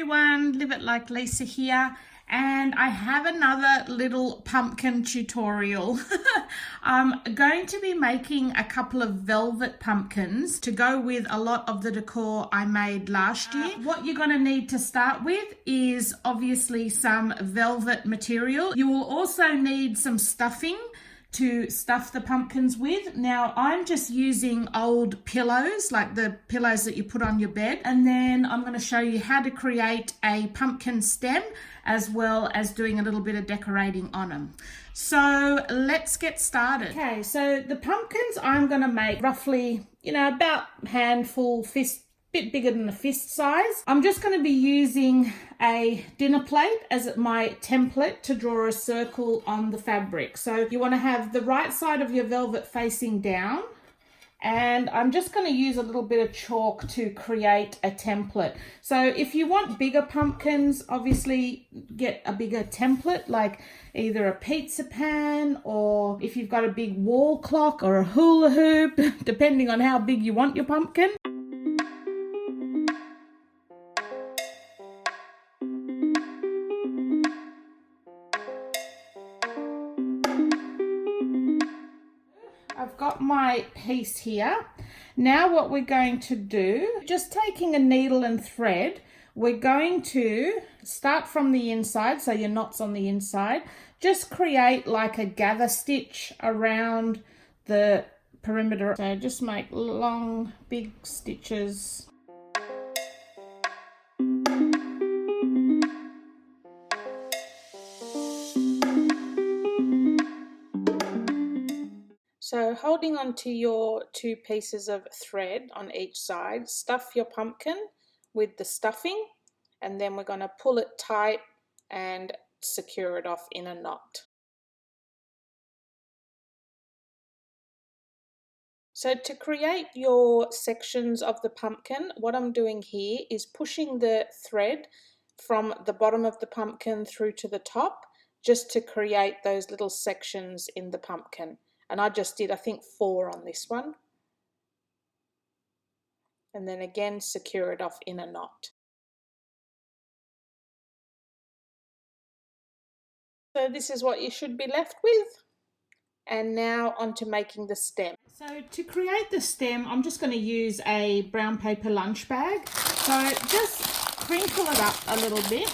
everyone, Live It Like Lisa here, and I have another little pumpkin tutorial. I'm going to be making a couple of velvet pumpkins to go with a lot of the decor I made last year. What you're going to need to start with is obviously some velvet material. You will also need some stuffing to stuff the pumpkins with. Now I'm just using old pillows, like the pillows that you put on your bed, and then I'm going to show you how to create a pumpkin stem as well as doing a little bit of decorating on them. So let's get started. Okay, so the pumpkins I'm going to make roughly, about handful, bit bigger than a fist size. I'm just going to be using a dinner plate as my template to draw a circle on the fabric. So you want to have the right side of your velvet facing down, and I'm just going to use a little bit of chalk to create a template. So if you want bigger pumpkins, obviously get a bigger template, like either a pizza pan, or if you've got a big wall clock or a hula hoop, depending on how big you want your pumpkin. I've got my piece here. Now what we're going to do, just taking a needle and thread, we're going to start from the inside, so your knot's on the inside. Just create like a gather stitch around the perimeter. So just make long, big stitches. So holding onto your two pieces of thread on each side, stuff your pumpkin with the stuffing, and then we're going to pull it tight and secure it off in a knot. So to create your sections of the pumpkin, what I'm doing here is pushing the thread from the bottom of the pumpkin through to the top, just to create those little sections in the pumpkin. And I just did, I think, 4 on this one. And then again, secure it off in a knot. So this is what you should be left with. And now on to making the stem. So to create the stem, I'm just going to use a brown paper lunch bag. So just crinkle it up a little bit,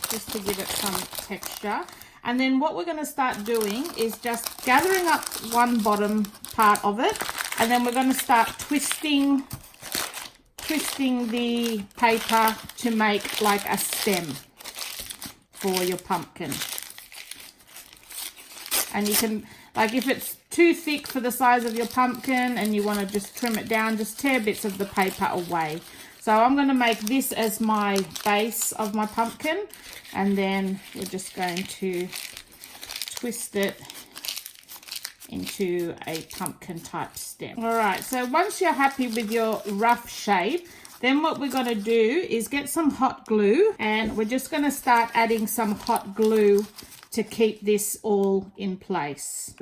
just to give it some texture. And then what we're going to start doing is just gathering up one bottom part of it, and then we're going to start twisting the paper to make like a stem for your pumpkin. And you can, like, if it's too thick for the size of your pumpkin and you want to just trim it down, just tear bits of the paper away. So I'm going to make this as my base of my pumpkin, and then we're just going to twist it into a pumpkin type stem. All right, so once you're happy with your rough shape, then what we're going to do is get some hot glue, and we're just going to start adding some hot glue to keep this all in place.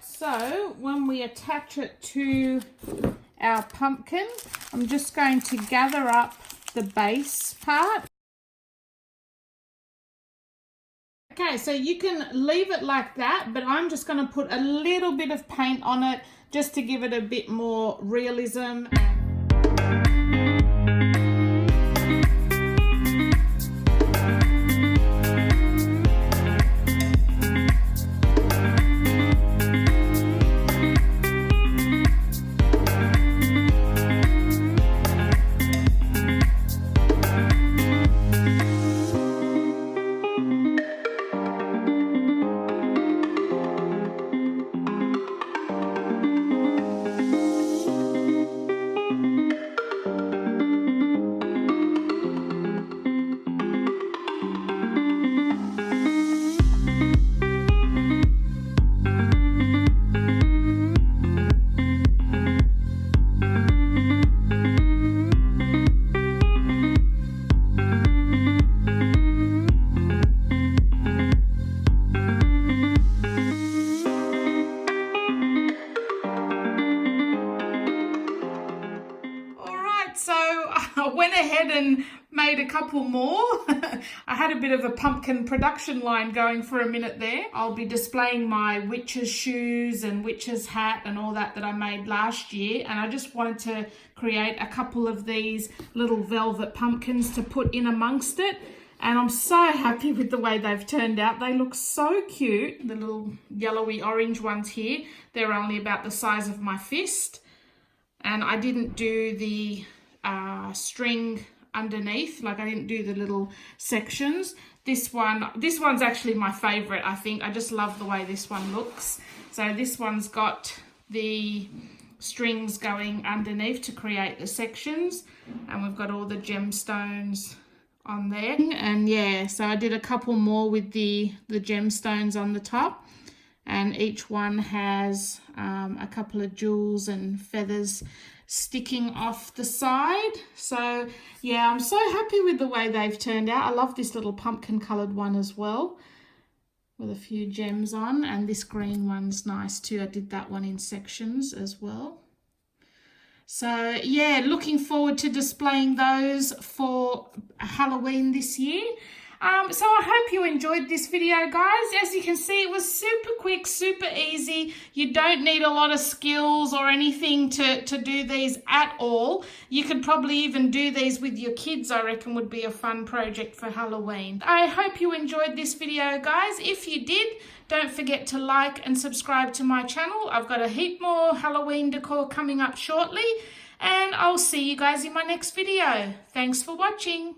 So when we attach it to our pumpkin, I'm just going to gather up the base part. Okay, so you can leave it like that, but I'm just going to put a little bit of paint on it just to give it a bit more realism. it. So I went ahead and made a couple more. I had a bit of a pumpkin production line going for a minute there. I'll be displaying my witch's shoes and witch's hat and all that I made last year. And I just wanted to create a couple of these little velvet pumpkins to put in amongst it. And I'm so happy with the way they've turned out. They look so cute. The little yellowy orange ones here, they're only about the size of my fist. And I didn't do the string underneath, like I didn't do the little sections. This one's actually my favorite, I think. I just love the way this one looks. So this one's got the strings going underneath to create the sections, and we've got all the gemstones on there. And yeah, so I did a couple more with the gemstones on the top, and each one has a couple of jewels and feathers sticking off the side. So yeah, I'm so happy with the way they've turned out. I love this little pumpkin colored one as well, with a few gems on, and this green one's nice too. I did that one in sections as well. So yeah, looking forward to displaying those for Halloween this year. So I hope you enjoyed this video, guys. As you can see, it was super quick, super easy. You don't need a lot of skills or anything to do these at all. You could probably even do these with your kids, I reckon would be a fun project for Halloween. I hope you enjoyed this video, guys. If you did, don't forget to like and subscribe to my channel. I've got a heap more Halloween decor coming up shortly, and I'll see you guys in my next video. Thanks for watching.